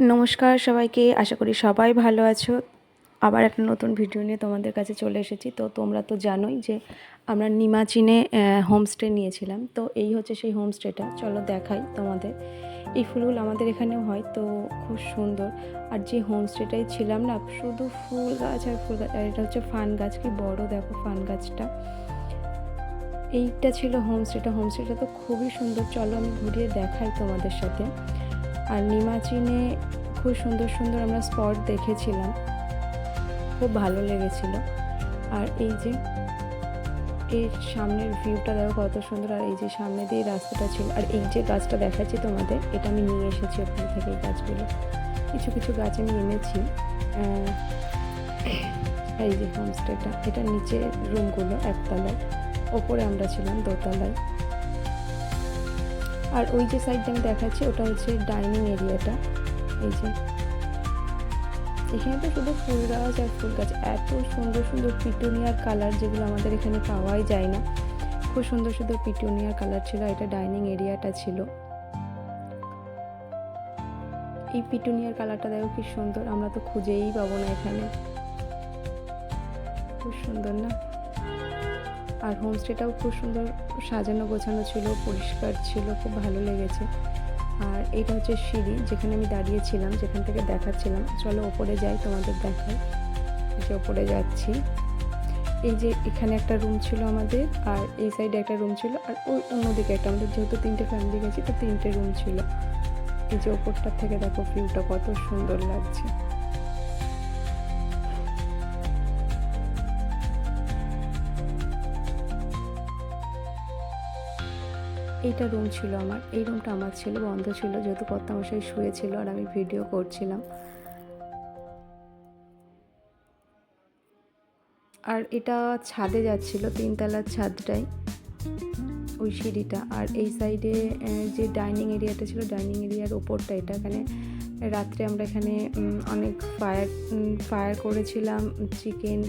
নমস্কার সবাইকে, আশা করি সবাই ভালো আছো। আবার একটা নতুন ভিডিও নিয়ে তোমাদের কাছে চলে এসেছি। তো তোমরা তো জানোই যে আমরা নিমাচিনে হোমস্টে নিয়েছিলাম। তো এই হচ্ছে সেই হোমস্টেটা, চলো দেখাই তোমাদের। এই ফুলগুলো আমাদের এখানেও হয়, তো খুব সুন্দর। আর যে হোমস্টেটাই ছিলাম না, শুধু ফুল গাছ আর ফুল গাছ। আর এটা হচ্ছে ফান গাছ, কি বড় দেখো ফান গাছটা। এইটা ছিল হোমস্টেটা তো খুবই সুন্দর। চলো আমি ঘুরিয়ে দেখাই তোমাদের সাথে। আর নিমাচিনে খুব সুন্দর সুন্দর আমরা স্পট দেখেছিলাম, খুব ভালো লেগেছিল। আর এই যে এর সামনের ভিউটা দেখো কত সুন্দর। আর এই যে সামনে দিয়ে রাস্তাটা ছিল, আর এই যে গাছটা দেখাচ্ছি তোমাদের, এটা আমি নিয়ে এসেছি ওখান থেকে। এই গাছগুলো কিছু কিছু গাছ আমি এনেছি। এই যে হোমস্টেটা, এটা নিচে রুমগুলো একতলায়, ওপরে আমরা ছিলাম দোতলায়। আর ওই যে সাইডটা আমি দেখাচ্ছি, ওটা হচ্ছে ডাইনিং এরিয়াটা। এই যে এখানে তো শুধু ফুল গাছ আর ফুল গাছ, এত সুন্দর সুন্দর পিটুনিয়ার কালার, যেগুলো আমাদের এখানে পাওয়াই যায় না। খুব সুন্দর সুন্দর পিটুনিয়ার কালার ছিল। এটা ডাইনিং এরিয়াটা ছিল। এই পিটুনিয়ার কালারটা দেখো কি সুন্দর, আমরা তো খুঁজেই পাবো না এখানে। খুব সুন্দর না? আর হোমস্টেটাও খুব সুন্দর সাজানো গোছানো ছিল, পরিষ্কার ছিল, খুব ভালো লেগেছে। আর এটা হচ্ছে সিঁড়ি, যেখানে আমি দাঁড়িয়েছিলাম, যেখান থেকে দেখাচ্ছিলাম। চলো ওপরে যাই, তোমাদের দেখাই। যে ওপরে যাচ্ছি, এই যে এখানে একটা রুম ছিল আমাদের, আর এই সাইডে একটা রুম ছিল, আর ওই অন্যদিকে একটা, আমাদের যেহেতু 3টে ফ্যামিলি গেছি তো 3টে রুম ছিল। এই যে ওপরটার থেকে দেখো ভিউটা কত সুন্দর লাগছে। এইটা রুম ছিল আমার, এই রুমটা আমার ছিল, বন্ধ ছিল যেহেতু কর্তামশাই শুয়েছিল আর আমি ভিডিও করছিলাম। আর এটা ছাদে যাচ্ছিল, 3তলার ছাদটাই ওই সিঁড়িটা। আর এই সাইডে যে ডাইনিং এরিয়াটা ছিল, ডাইনিং এরিয়ার ওপরটা এটা। এখানে রাত্রে আমরা এখানে অনেক ফায়ার করেছিলাম, চিকেন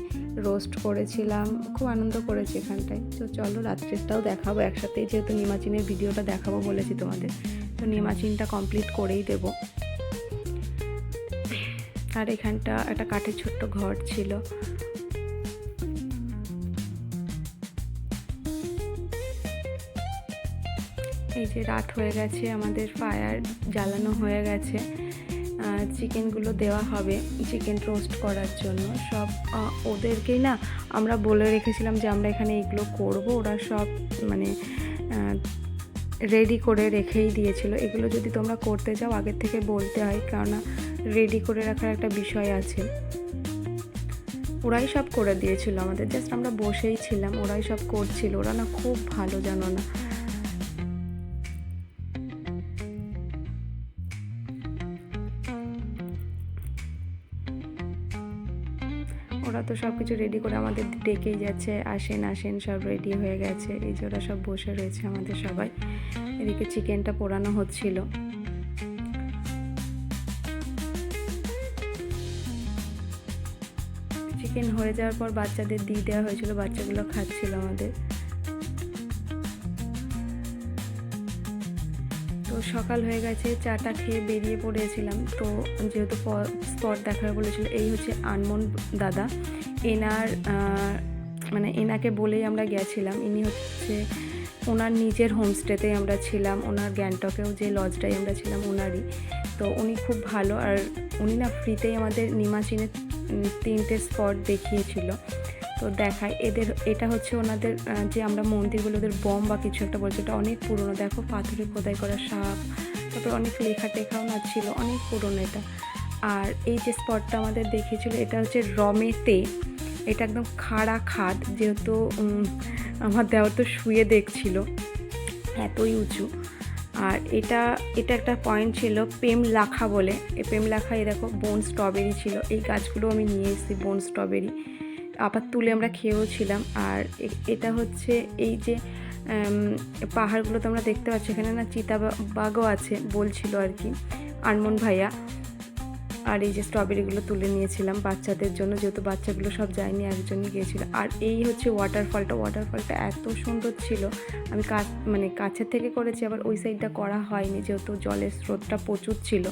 রোস্ট করেছিলাম, খুব আনন্দ করেছি এখানটায়। তো চলো রাত্রেটাও দেখাবো একসাথেই, যেহেতু নিমাচিনের ভিডিওটা দেখাবো বলেছি তোমাদের, তো নিমাচিনটা কমপ্লিট করেই দেবো। আর এখানটা একটা কাঠের ছোট্ট ঘর ছিল। এই যে রাত হয়ে গেছে, আমাদের ফায়ার জ্বালানো হয়ে গেছে, চিকেনগুলো দেওয়া হবে চিকেন রোস্ট করার জন্য। সব ওদেরকেই না আমরা বলে রেখেছিলাম যে আমরা এখানে এগুলো করব, ওরা সব মানে রেডি করে রেখেই দিয়েছিল। এগুলো যদি তোমরা করতে যাও আগের থেকে বলতে হয়, কেননা রেডি করে রাখার একটা বিষয় আছে। ওরাই সব করে দিয়েছিল আমাদের, জাস্ট আমরা বসেই ছিলাম, ওরাই সব করছিল। ওরা না খুব ভালো, জানো না। ওরা তো সব কিছু রেডি করে আমাদের ডেকেই যাচ্ছে, আসেন আসেন, সব রেডি হয়ে গেছে। এই যে ওরা সব বসে রয়েছে আমাদের সবাই। এদিকে চিকেনটা পোড়ানো হচ্ছিল। চিকেন হয়ে যাওয়ার পর বাচ্চাদের দিয়ে দেওয়া হয়েছিল, বাচ্চাগুলো খাচ্ছিল আমাদের। তো সকাল হয়ে গেছে, চাটা খেয়ে বেরিয়ে পড়েছিলাম। তো যেহেতু স্পট দেখা বলেছিল, এই হচ্ছে আনমন দাদা, এনার মানে এনাকে বলেই আমরা গেছিলাম। ইনি হচ্ছে ওনার নিজের হোমস্টেতেই আমরা ছিলাম, ওনার গ্যাংটকেও যে লজটাই আমরা ছিলাম ওনারই। তো উনি খুব ভালো, আর উনি না ফ্রিতেই আমাদের নিমাচিনে 3টে স্পট দেখিয়েছিল। তো দেখায় এদের, এটা হচ্ছে ওনাদের যে আমরা মন্দিরগুলো, ওদের বম বা কিছু একটা বলছে, এটা অনেক পুরনো। দেখো পাথরে খোদাই করা সাপ, তারপর অনেক লেখা টেখাও না ছিল, অনেক পুরনো এটা। আর এই যে স্পটটা আমাদের দেখিয়েছিল, এটা হচ্ছে রমেতে, এটা একদম খাড়া খাদ, যেহেতু আমার দেওয়ার তো শুয়ে দেখছিল, এতই উঁচু। আর এটা একটা পয়েন্ট ছিল পেম লাখা বলে। এই পেম লাখায় দেখো বোন স্ট্রবেরি ছিল, এই গাছগুলো আমি নিয়ে এসেছি বোন স্ট্রবেরি, আবার তুলে আমরা খেয়েও ছিলাম। আর এটা হচ্ছে এই যে পাহাড়গুলো তোমরা দেখতে পাচ্ছ, এখানে না চিতাবাঘও আছে বলছিল আর কি আনমন ভাইয়া। আর এই যে স্ট্রবেরিগুলো তুলে নিয়েছিলাম বাচ্চাদের জন্য, যেহেতু বাচ্চাগুলো সব যায়নি, একজনই গিয়েছিল। আর এই হচ্ছে ওয়াটারফলটা এত সুন্দর ছিল। আমি কাছের থেকে করেছি, আবার ওই সাইডটা করা হয়নি যেহেতু জলের স্রোতটা প্রচুর ছিল।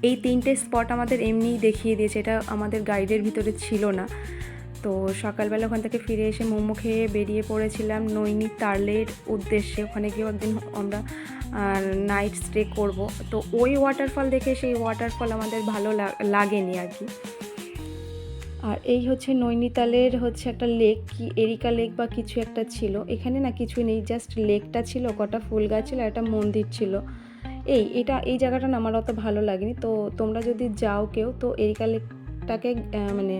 এই 3টে স্পট আমাদের এমনিই দেখিয়ে দিয়েছে, এটা আমাদের গাইডের ভিতরে ছিল না। তো সকালবেলা ওখান থেকে ফিরে এসে মোমো খেয়ে বেরিয়ে পড়েছিলাম নৈনিতালের উদ্দেশ্যে। ওখানে গিয়েও একদিন আমরা নাইট স্টে করব। তো ওই ওয়াটারফল দেখে সেই ওয়াটারফল আমাদের ভালো লাগেনি আর কি। আর এই হচ্ছে নৈনিতালের হচ্ছে একটা লেক, কি এরিকা লেক বা কিছু একটা ছিল। এখানে না কিছু নেই, জাস্ট লেকটা ছিল, কটা ফুল গাছ ছিল, একটা মন্দির ছিল। এই জায়গাটা না আমার অত ভালো লাগেনি। তো তোমরা যদি যাও কেউ, তো এরিকা লেকটাকে মানে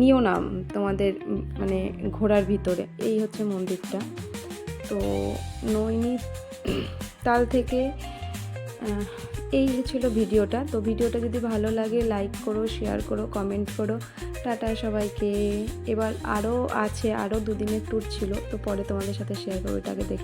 নিও না তোমাদের মানে ঘোরার ভিতরে। এই হচ্ছে মন্দিরটা। তো নৈনিতাল থেকে এই ছিল ভিডিওটা। তো ভিডিওটা যদি ভালো লাগে লাইক করো, শেয়ার করো, কমেন্ট করো। টাটা সবাইকে। এবার আরও আছে, আরও 2 দিনের ট্যুর ছিল, তো পরে তোমাদের সাথে শেয়ার করো, এটাকে দেখে